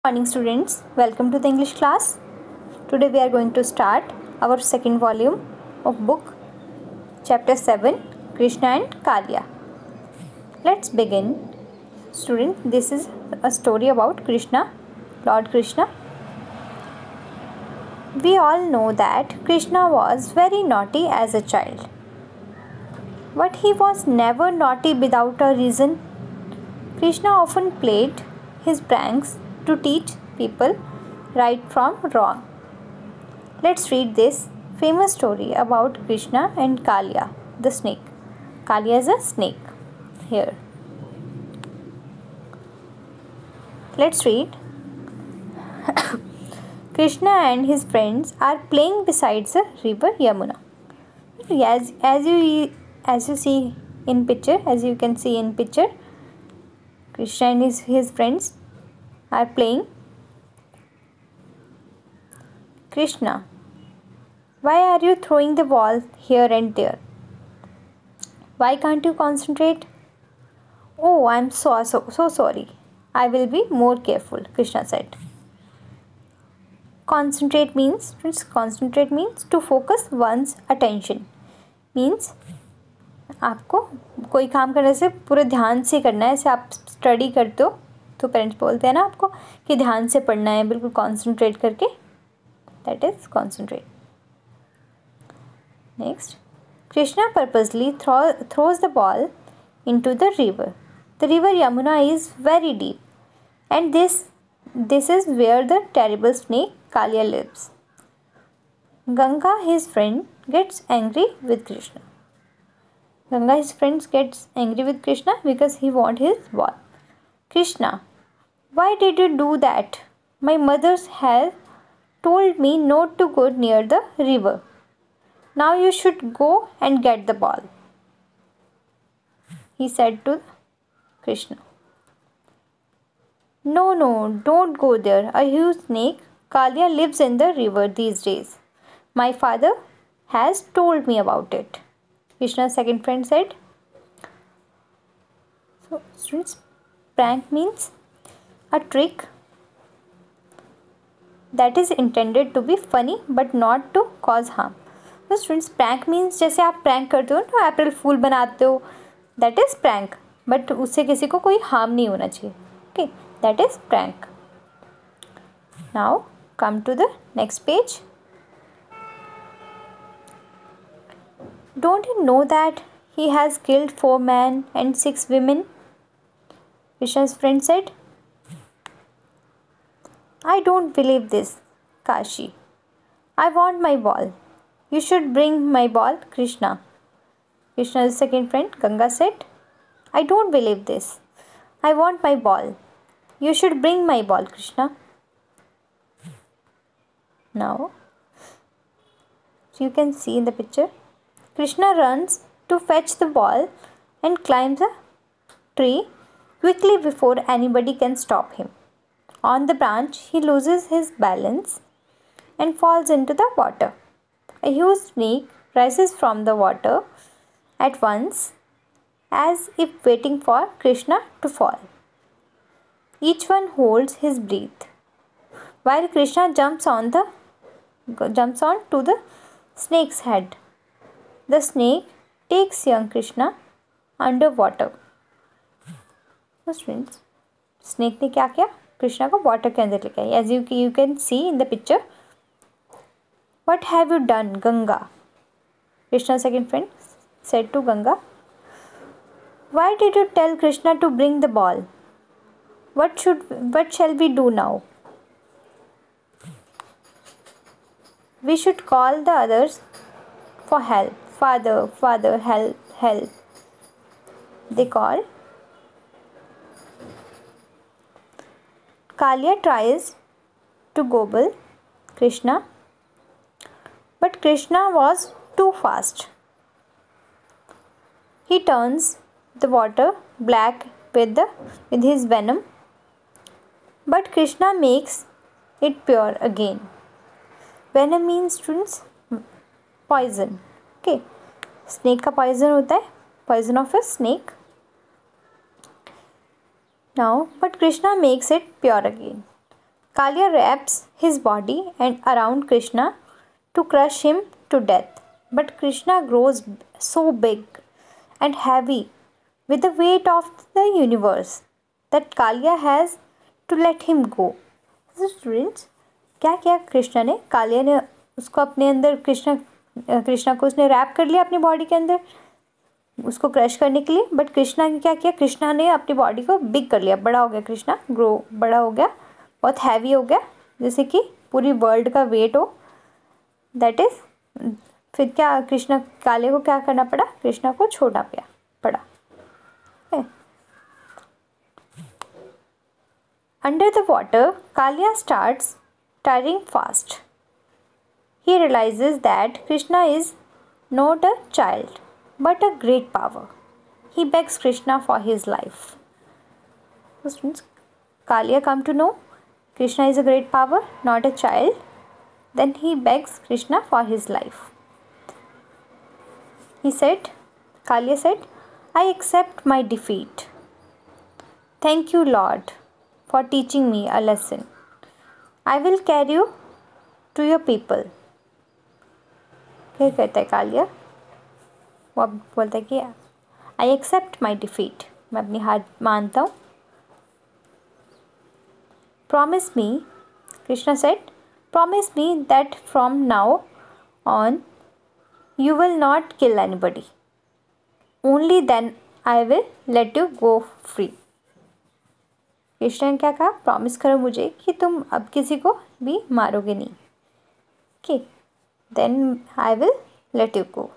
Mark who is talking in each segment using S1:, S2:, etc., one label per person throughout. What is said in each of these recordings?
S1: Morning students, welcome to the English class. Today we are going to start our second volume of book chapter 7 Krishna and Kalya. Let's begin. Students, this is a story about Krishna, Lord Krishna. We all know that Krishna was very naughty as a child. But he was never naughty without a reason. Krishna often played his pranks to teach people right from wrong. Let's read this famous story about Krishna and Kalya, the snake. Kalya is a snake. Here. Let's read. Krishna and his friends are playing beside the river Yamuna. As you see in picture, as you can see in picture, Krishna and his friends are playing. Krishna, why are you throwing the ball here and there? Why can't you concentrate? Oh, I'm so sorry. I will be more careful, Krishna said. Concentrate means to focus one's attention. Means आपको कोई काम करने से पूरे ध्यान से करना है. ऐसे आप स्टडी करते हो तो पेरेंट्स बोलते हैं ना आपको कि ध्यान से पढ़ना है, बिल्कुल कॉन्सेंट्रेट करके. That is concentrate. Next, Krishna purposely throws the ball into the river. The river Yamuna is very deep and this is where the terrible snake Kaliya lives. Ganga, his friend, gets angry with Krishna. Ganga, his friend, gets angry with Krishna because he wants his ball. Krishna, why did you do that? My mother has told me not to go near the river. Now you should go and get the ball, he said to Krishna. No, don't go there. A huge snake, Kalya, lives in the river these days. My father has told me about it, Krishna's second friend said. So, students, prank means a trick that is intended to be funny but not to cause harm. So, students, prank means जैसे आप prank करते हो तो अप्रैल फूल बनाते हो, that is prank, but उससे किसी को कोई harm नहीं होना चाहिए. Okay, that is prank. Now, come to the next page. Don't you know that he has killed 4 men and 6 women? Krishna's friend said. I don't believe this, Kashi. I want my ball. You should bring my ball, Krishna. Krishna's second friend, Ganga, said. I don't believe this. I want my ball. You should bring my ball, Krishna. Now, you can see in the picture. Krishna runs to fetch the ball and climbs a tree quickly before anybody can stop him. On the branch, he loses his balance and falls into the water. A huge snake rises from the water at once, as if waiting for Krishna to fall. Each one holds his breath, while Krishna jumps on to the snake's head. The snake takes young Krishna underwater. So students, snake ने क्या किया? कृष्णा को water के अंदर लेके आई. As you can see in the picture. What have you done, Ganga? Krishna's second friend said to Ganga. Why did you tell Krishna to bring the ball? What shall we do now? We should call the others for help. Father, help. They call. Kalya tries to gobble Krishna, but Krishna was too fast. He turns the water black with his venom, but Krishna makes it pure again. Venom means, students, poison. Okay, snake का poison होता है, poison of a snake. Now, but Krishna makes it pure again. Kalia wraps his body and around Krishna to crush him to death. But Krishna grows so big and heavy with the weight of the universe that Kalia has to let him go. So students, क्या किया कृष्णा ने? कालिया ने उसको अपने अंदर कृष्णा को उसने rap कर लिया अपनी बॉडी के अंदर उसको क्रश करने के लिए. बट कृष्णा ने क्या किया? कृष्णा ने अपनी बॉडी को बिग कर लिया, बड़ा हो गया. कृष्णा बड़ा हो गया, बहुत हैवी हो गया, जैसे कि पूरी वर्ल्ड का वेट हो. दैट इज फिर क्या कृष्णा काले को क्या करना पड़ा? कृष्णा को छोड़ना पड़ा. Under the water Kaliya starts tiring fast. He realizes that Krishna is not a child but a great power. He begs Krishna for his life. So students, Kalia come to know Krishna is a great power, not a child. Then he begs Krishna for his life. Kalia said, I accept my defeat. Thank you, Lord, for teaching me a lesson. I will carry you to your people. क्या कहता है कालिया? वो अब बोलता है कि I accept my defeat. मैं अपनी हार मानता हूँ. Promise me, Krishna said, promise me that from now on you will not kill anybody. Only then I will let you go free. Krishna ने क्या कहा? प्रॉमिस करो मुझे कि तुम अब किसी को भी मारोगे नहीं. Okay, then I will let you go.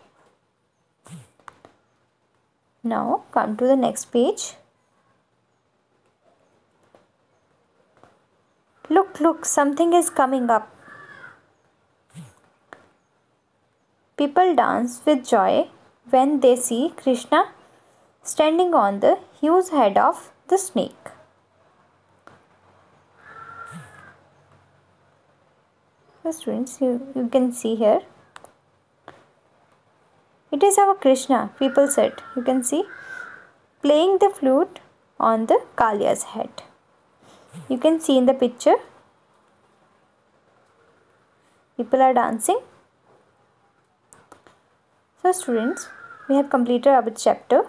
S1: Now come to the next page. Look, something is coming up. People dance with joy when they see Krishna standing on the huge head of the snake. So students, you can see here, it is our Krishna, people said. You can see playing the flute on the Kalia's head. You can see in the picture, people are dancing. So students, we have completed our chapter.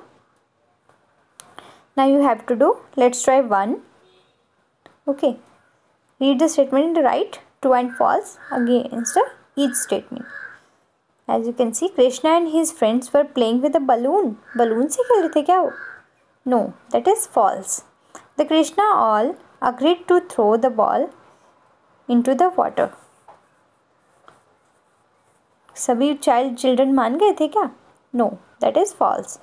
S1: Now you have to do, let's try 1. Okay, read the statement in the right, true and false against each statement. As you can see, Krishna and his friends were playing with a balloon. Balloon से खेल रहे थे क्या वो? No, that is false. The Krishna all agreed to throw the ball into the water. सभी children मान गए थे क्या? No, that is false.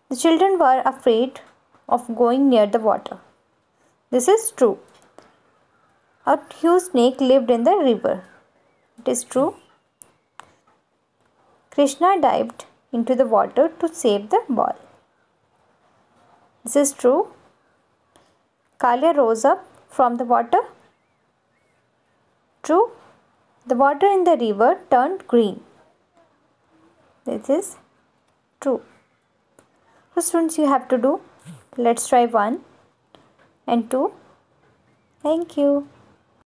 S1: The children were afraid of going near the water. This is true. A huge snake lived in the river. It is true. Krishna dived into the water to save the ball. This is true. Kalia rose up from the water. True. The water in the river turned green. This is true. So students, you have to do, let's try 1 and 2. Thank you.